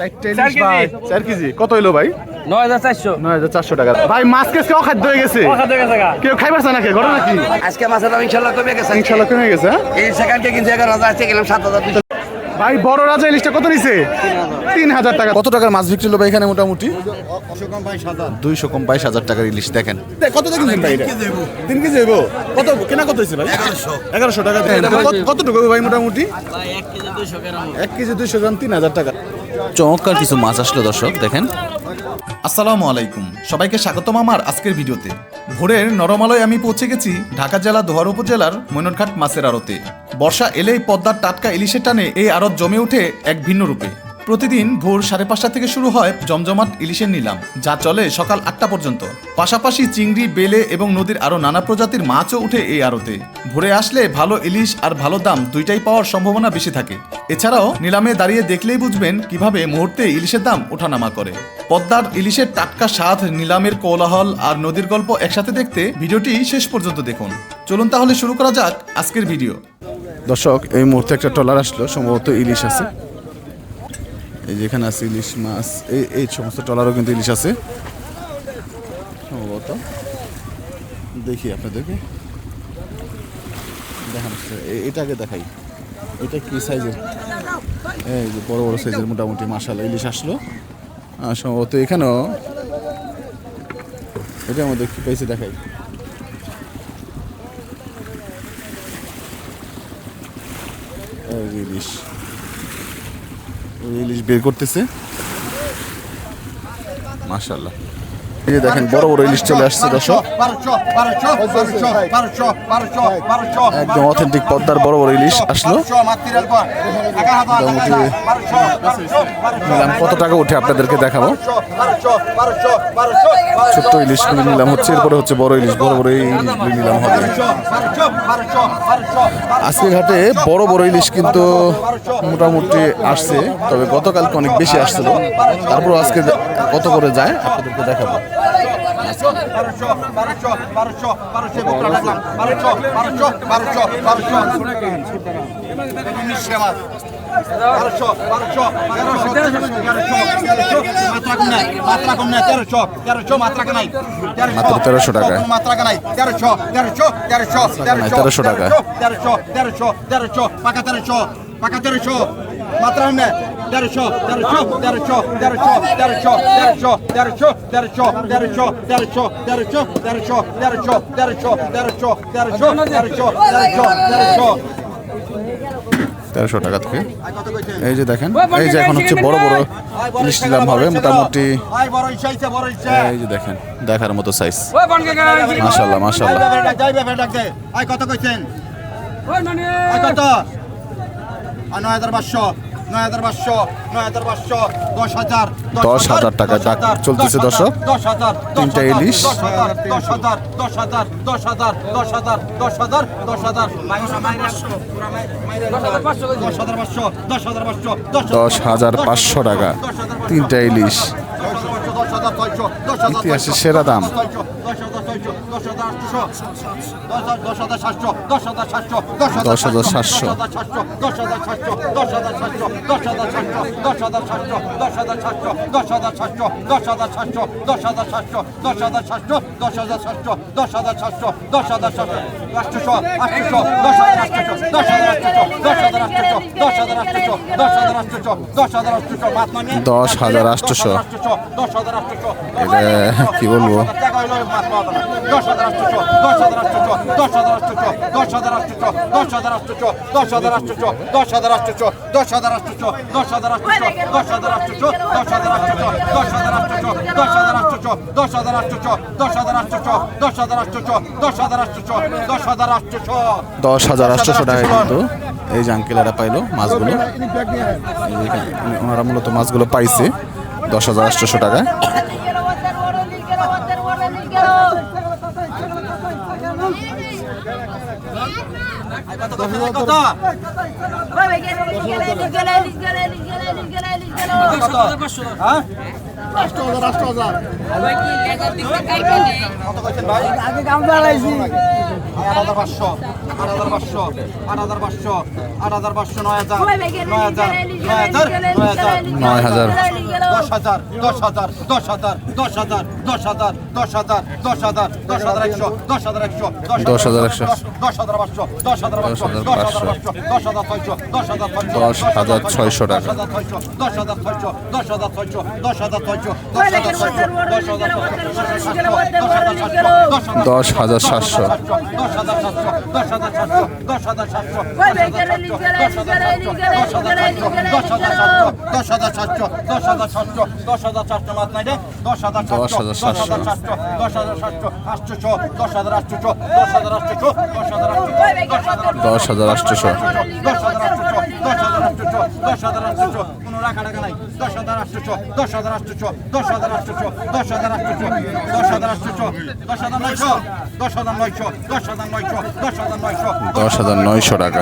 4 KG কত হইলো ভাই? 9400 টাকা। ভাই মাছ কেসকে অখাদ্য হয়ে গেছে, কেউ খাইবার চায় না, কে ঘটনা কি? আজকে মাছের দাম ইনশাআল্লাহ কমে গেছে। ইনশাআল্লাহ কমে গেছে। এই সেকেন্ডে কিন্তু 11,000 আছে, গেলাম 7,200। ভাই বড় রাজা ইলিশটা কত নিছে? 3000 টাকা। কত টাকার মাছ বিক্রি হলো ভাই এখানে মোটামুটি? 200 কম 22,000 টাকার ইলিশ। দেখেন কত দেখেন ভাই, এটা 3 কেজি হইব। কত কেনা কত হইছে ভাই? 1100 টাকা। কতটুকু হবে ভাই মোটামুটি? 1 কেজি 200 গ্রাম 3000 টাকা। চমৎকার কিছু মাছ আসলো দর্শক, দেখেন। আসসালামু আলাইকুম, সবাইকে স্বাগতম আমার আজকের ভিডিওতে। ভোরের নরম আলোয় আমি পৌঁছে গেছি ঢাকা জেলা দোহার উপজেলার মৈনটঘাট মাছের আড়তে। বর্ষা এলেই পদ্মার টাটকা ইলিশের টানে এই আড়ত জমে ওঠে এক ভিন্ন রূপে। প্রতিদিন ভোর 5:30 থেকে শুরু হয় জমজমাট ইলিশের নিলাম, যা চলে সকাল 8টা পর্যন্ত। পাশাপাশি চিংড়ি, বেলে এবং নদীর আরো নানা প্রজাতির মাছও উঠে এই আড়তে। ভোরে আসলে ভালো ইলিশ আর ভালো দাম দুইটাই পাওয়ার সম্ভাবনা বেশি থাকে। এছাড়াও নিলামে দাঁড়িয়ে দেখলেই বুঝবেন কিভাবে মুহূর্তে ইলিশের দাম ওঠানামা করে। পদ্মার ইলিশের টাটকা স্বাদ, নিলামের কোলাহল আর নদীর গল্প একসাথে দেখতে ভিডিওটি শেষ পর্যন্ত দেখুন। চলুন তাহলে শুরু করা যাক আজকের ভিডিও। দর্শক, এই মুহূর্তে একটা ট্রলার আসলো, সম্ভবত ইলিশ আছে। এই যেখানে আছে ইলিশ মাছ, এই সমস্ত ট্রলারও কিন্তু ইলিশ আছে সম্ভবত। দেখি আপনাদেরকে দেখানো, এটাকে দেখাই। এটা কি সাইজের? এই যে বড় বড় সাইজের মোটামুটি মাশাআল্লাহ ইলিশ আসলো সম্ভবত। এখানেও এটার মধ্যে কি পাইছে দেখাই। ইলিশ, ইলিশ বের করতেছে মাশাআল্লাহ। এই যে দেখেন বড় বড় ইলিশ চলে আসছে দর্শক, একদম অথেন্টিক পদ্মার বড় বড় ইলিশ আসলো। নিলাম কত টাকা উঠে আপনাদেরকে দেখাবো। ছোট্ট ইলিশ নিলাম হচ্ছে, এরপরে হচ্ছে বড় ইলিশ, বড় বড় এই ইলিশগুলি নিলাম হবে। আজকে ঘাটে বড় বড় ইলিশ কিন্তু মোটামুটি আসছে, তবে গতকালকে অনেক বেশি আসছিল। তারপর আজকে কত করে যায় আপনাদেরকে দেখাবো। মাত্র 1300 টাকা। 1300 টাকা। তেরোশো টাকা থেকে। এই যে দেখেন, এই যে এখন হচ্ছে বড় বড় ইলিশ নিলাম হবে মোটামুটি। এই যে দেখেন, দেখার মতো সাইজ মাশাআল্লাহ মাশাআল্লাহ। কত কইছেন? কত? 9500, 9500, 9500, 10,000, 10,000 টাকা চলতেছে দর্শক। 10,000, তিনটা ইলিশ। 10,000, 10,000, 10,000, 10,000, 10,000, 10,000, 10,000, 10,500 টাকা তিনটা ইলিশ। ইতিহাসের সেরা দাম। 10,700। কি বলবো, $10,800 টাকায় কিন্তু এই যে আঙ্কেলেরা পাইলো মাছগুলো। ওনারা মূলত মাছগুলো পাইছে 10,800 টাকায়। কত কইছেন ভাই? 8,500, 8,500, 8,500, 8,500, 9,000, 9,000, 9,000, 9,000 10,000, 10,000, 10,000, 10,000, 10,000, 10,000, 10,000, 10,100, 10,100, 10,100, 10,500, 10,500, 10,500, 10,600, 10,600 টাকা। 10,600, 10,600, 10,600, 10,700 10,900 টাকা।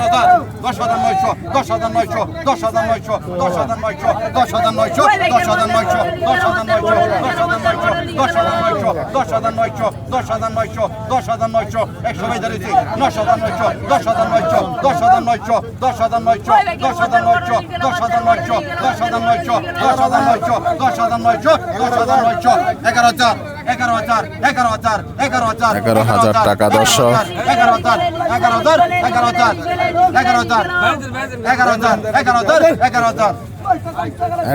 11,000 টাকা দর্শক।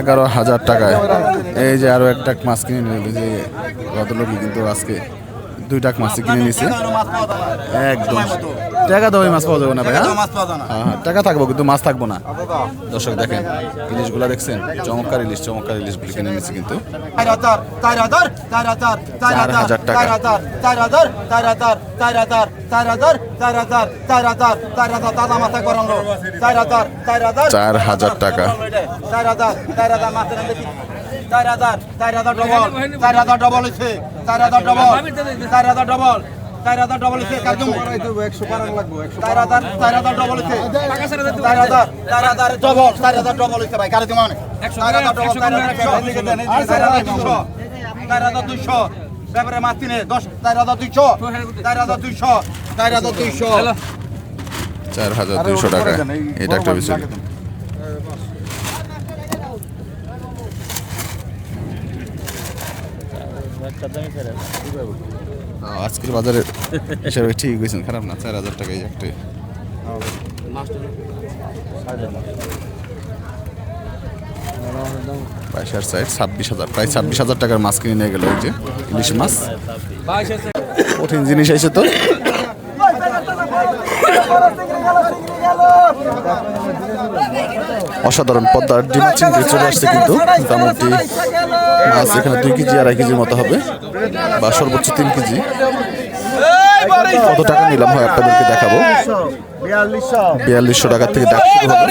11,000 টাকায় এই যে আরো একটা মাছ কিনে নিল যে ভদ্রলোকই কিন্তু আজকে 2 টাক মাছ কিনে নিছে একদম। টাকা তো ওই মাছ পাওয়া যাবে না ভাই। হ্যাঁ টাকা থাকবো কিন্তু মাছ থাকবো না। দর্শক দেখেন ইলিশগুলো দেখছেন, চমৎকার ইলিশ গুলি কিনে নিচ্ছে কিন্তু 4,000 টাকা। 4,000 টাকা। 4,000 ডবল হয়েছে, 4,000 ডবল, 4,000 ডবল, 4,000 ডবল হয়েছে, 4,000 ডবল হয়েছে, 4,000 ডবল, 4,000 ডবল হয়েছে ভাই, কারে দিমানে 4,000 ডবল, 4,200, ব্যাপারে মাছ কিনে 4,200, 4,200, 4,200, 4,200 টাকা। এটা একটা বিষয়। আজকের বাজারে হিসাবে ঠিক গেছেন, খারাপ না। 4,000 টাকা এই একটা পয়সার সাইড 26,000, প্রায় 26,000 টাকার মাছ কিনে নিয়ে গেল। এই যে ইলিশ মাছ, কঠিন জিনিস এসে তো। অসাধারণ পদ্মার ডিমা চিংড়ি চলে আসছে কিন্তু মোটামুটি মাছ এখানে 2 কেজি 2.5 কেজির মতো হবে বা সর্বোচ্চ 3 কেজি। কত টাকা নিলাম হয় আপনাদেরকে দেখাবো। 4,200 টাকা থেকে দাম শুরু হবে।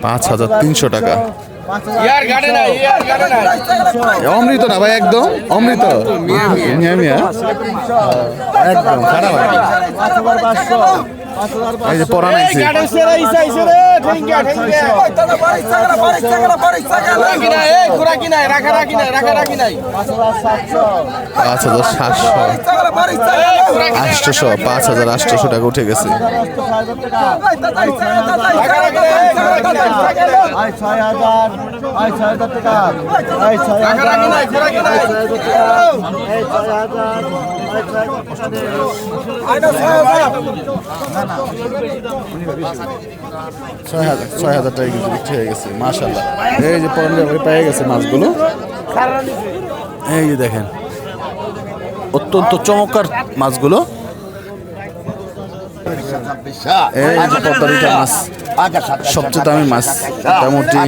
$5,300 টাকা। অমৃত না ভাই, একদম অমৃত। একদম খারাপ। এই যে পরা নাইছে 5,800 টাকা উঠে গেছে। 6,000 টাকা কিন্তু বিক্রি হয়ে গেছে মাশাআল্লাহ। এই যে পরে পেয়ে গেছে মাছগুলো। এই যে দেখেন অত্যন্ত চমৎকার মাছগুলো। এই যে পদ্মারিটা মাছ সবচেয়ে দামি মাছ মোটামুটি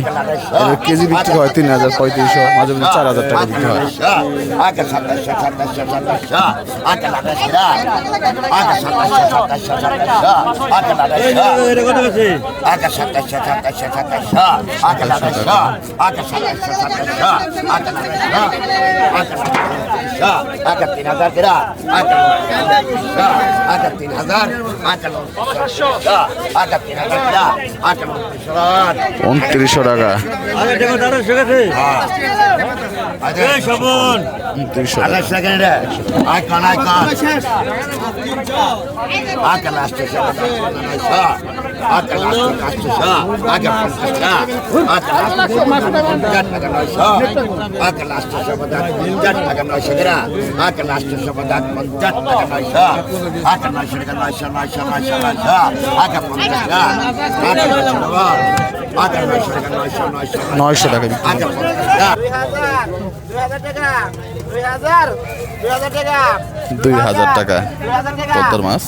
এর কেজি বিক্রি হয় 3,000-3,500, মাঝে মাঝে 4,000 টাকা বিক্রি হয়। উনত্রিশশো টাকা, 900 টাকা বিক্রি হয়। 2,000 টাকা পদ্মার মাছ।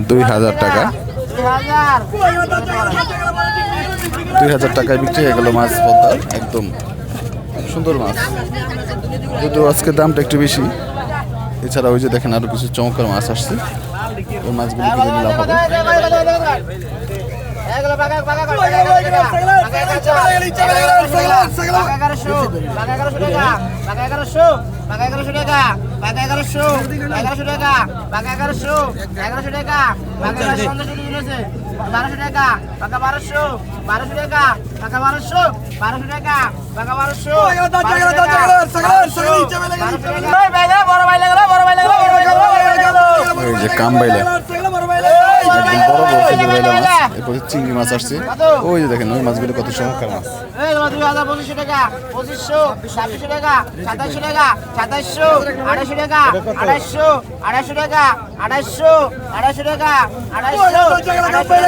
2,000 টাকা, 2,000 টাকায় বিক্রি হয়ে গেল মাছ পদ্মার, একদম সুন্দর মাছ। যদিও আজকে দামটা একটু বেশি, এছাড়া ওই যে দেখেন আরো কিছু চমৎকার মাছ আসছে, ওই মাছগুলো কিনে নিলাম হবে। এই যে কামবাইলা, একদম বড় বড় সাইজের বাইলা মাছ, এরপরে চিংড়ি মাছ আসছে, ওই যে দেখেন ওই মাছগুলো কত চমৎকার মাছ। 2,500 টাকা, 2,500, 2,700 টাকা, 2,700 টাকা, 2,700, 2,500 টাকা, 2,500, 2,500 টাকা, 2,500, 2,500 টাকা, 2,500, 2,500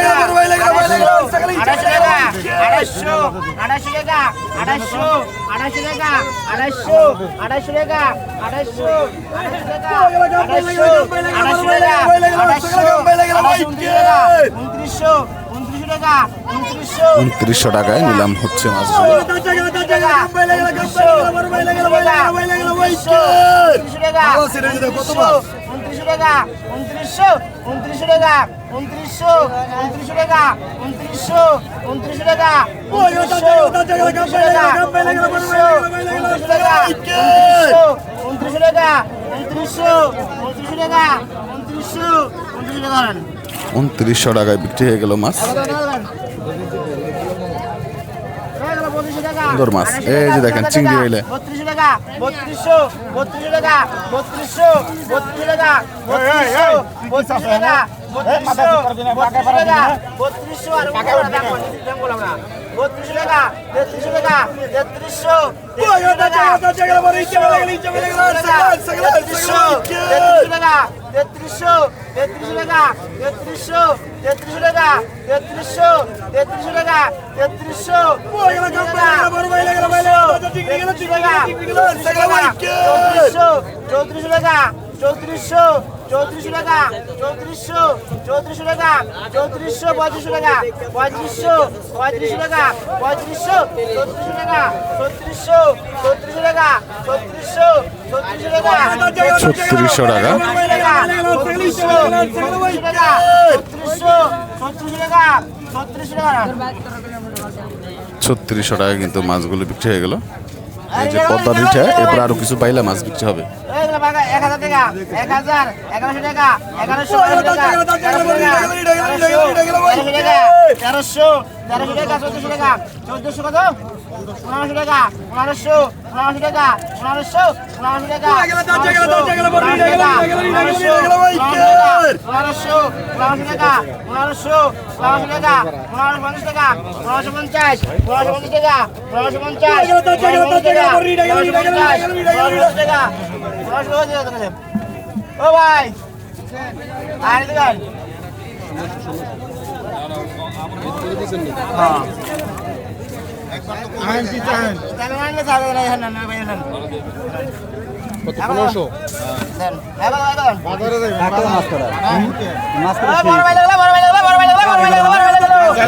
টাকা, 2,500 টাকা, 2,500 টাকা, 2,500, 2,500 টাকা, 2,500, 2,500 টাকা, 2,500, 2,500 টাকা, 2,500, 2,500 টাকা, 2,500, 2900 টাকায় নিলাম হচ্ছে মাছগুলো। 2900 টাকায় বিক্রি হয়ে গেল মাছ। সুন্দর মাছ, এই যে দেখেন চিংড়ি হইলে 32 টাকা, 3200, 32 টাকা, 3200, 32 টাকা, 3200, 32 টাকা, 3200, 32 টাকা, 3200 আর দাম বললাম না, 32 টাকা, 33 টাকা, 3300, 33 টাকা, 3300, 33 টাকা, 3300, 33 টাকা, 3300, 33 টাকা, 3300, 33 টাকা, 3300, 34 টাকা, 3400, 34 টাকা, 3400, 34 টাকা, 3400, 35 টাকা, 3500, 35 টাকা, 3500, 34 টাকা, 3600, 34 টাকা, 3600, 34 টাকা, 3600 টাকা, 3600 টাকা কিন্তু মাছগুলো বিক্রি হয়ে গেল। এই যে পদ্মার রিঠা, এরপর আরো কিছু বাইলা মাছ বিক্রি হবে। 1000 টাকা, 1000, 1100 টাকা, 1100 টাকা, 1300 টাকা, 1400 টাকা, 1400 টাকা, 1400 কত? 1500 টাকা, 1500, 1500 টাকা, 1500, 1500 টাকা, 1500 টাকা, 1500 টাকা, 1500 টাকা, 1500, 1500 টাকা, 1500, 1500 টাকা, 1550 টাকা, 1550, 1550 টাকা, 1550, 1550 টাকা, ও ভাই, আর দিবেন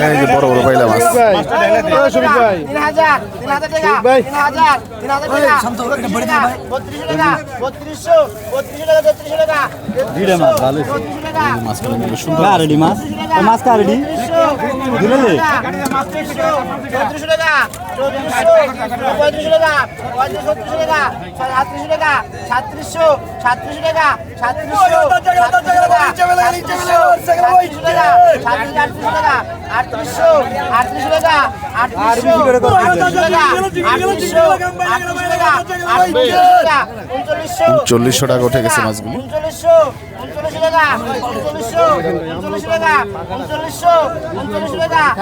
এই যে বড় বড় পাইলা মাছ। 3000 টাকা 3000 টাকা 3200 টাকা এই মাছগুলো কিন্তু সুন্দর। রেডি মাছ মাছ কা রেডি দিলে 3400 টাকা 3400 টাকা 3500 টাকা 3700 টাকা 3700 টাকা 3700 40 টাকা উঠে গেছে মাছগুলো। 39 টাকা 39 টাকা 39 টাকা 39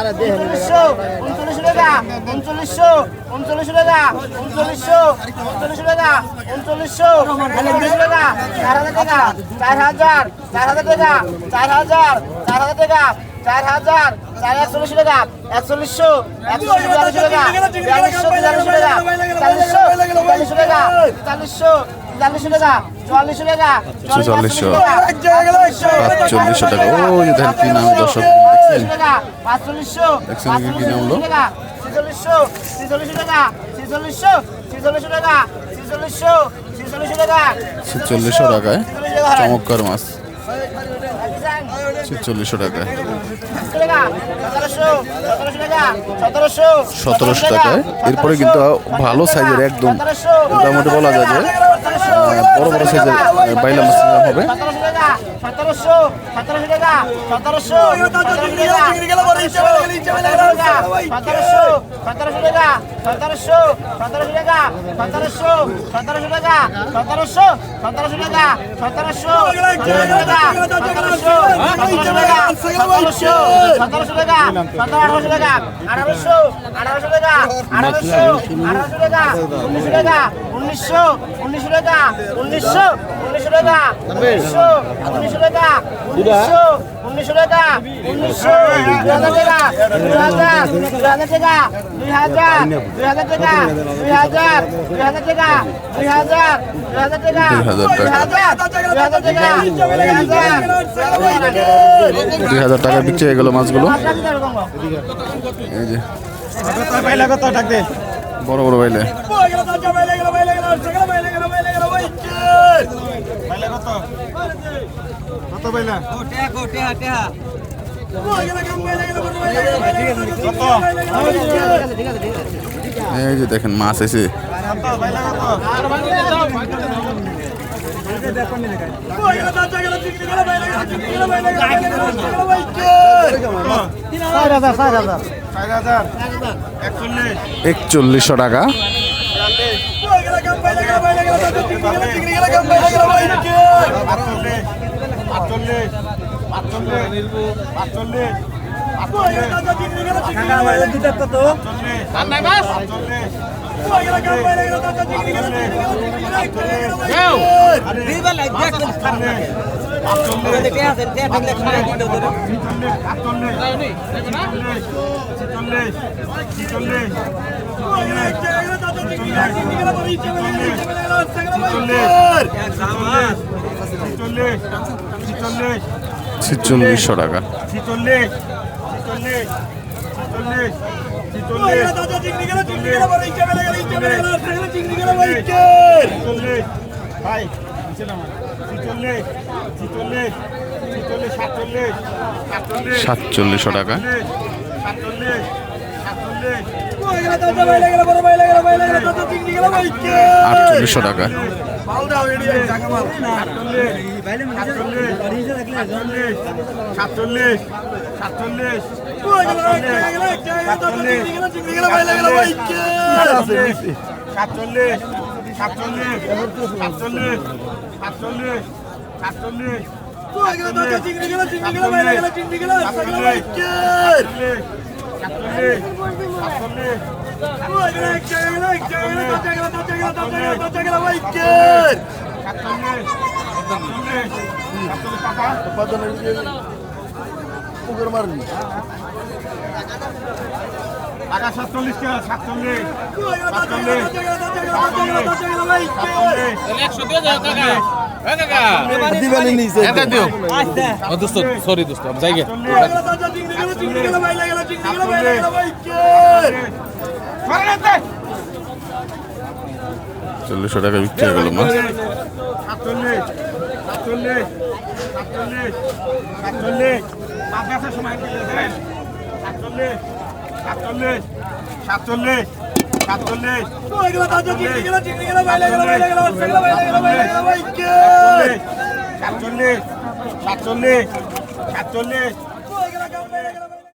টাকা 39 টাকা 39 টাকা 4000 টাকা 4000 টাকা 4000 টাকা 4000 4140 টাকা 4140 টাকা 4200 টাকা 4200 টাকা 4400 টাকা 4400 টাকা 4500 টাকা। ও এই দেখেন কি নাম দর্শক দেখছেন? 4500 দেখছেন কি নাম হলো? 4600 টাকা 4600 টাকা 4600 টাকা 4600 টাকায় চমৎকার মাছ। 4600 টাকায় 1700 টাকায়। এরপরে কিন্তু ভালো সাইজের একদম মোটামুটি বলা যায় যে বড় বড় সাইজের বাইলা মাছ হবে। 1700 টাকা 1700 2000 টাকা বিক্রি হয়ে গেল মাছগুলো। এই যে বড় বড় বাইলে এই যে দেখেন মাছ এসে একচল্লিশশো টাকা। ছিচল্লিশশো টাকা। সাতচল্লিশশো টাকা। আটচল্লিশশো টাকা। টাকা 47 টাকা 40 টাকা বিক্রি হয়ে গেল মাছ 47